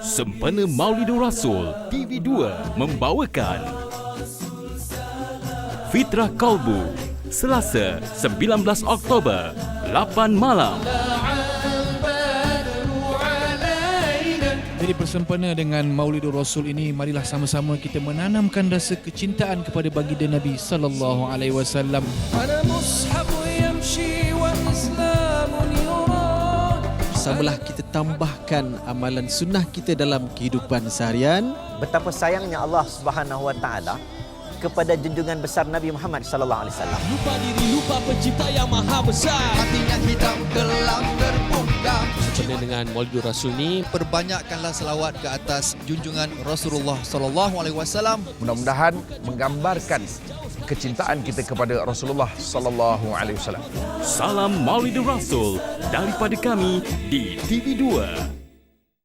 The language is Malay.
Sempena Maulidur Rasul, TV2 membawakan Fitrah Kalbu, Selasa 19 Oktober, 8 malam. Jadi bersempena dengan Maulidur Rasul ini, marilah sama-sama kita menanamkan rasa kecintaan kepada baginda Nabi sallallahu alaihi wasallam. Bersamalah kita tambahkan amalan sunnah kita dalam kehidupan seharian. Betapa sayangnya Allah Subhanahu wa taala kepada junjungan besar Nabi Muhammad sallallahu alaihi wasallam. Lupa diri, lupa pencipta yang maha besar. Hatinya hitam gelap terbuka. Sempena dengan Maulidur Rasul ni, Perbanyakkanlah selawat ke atas junjungan Rasulullah sallallahu alaihi wasallam. Mudah-mudahan menggambarkan kecintaan kita kepada Rasulullah sallallahu alaihi wasallam. Salam Maulidur Rasul daripada kami di TV2.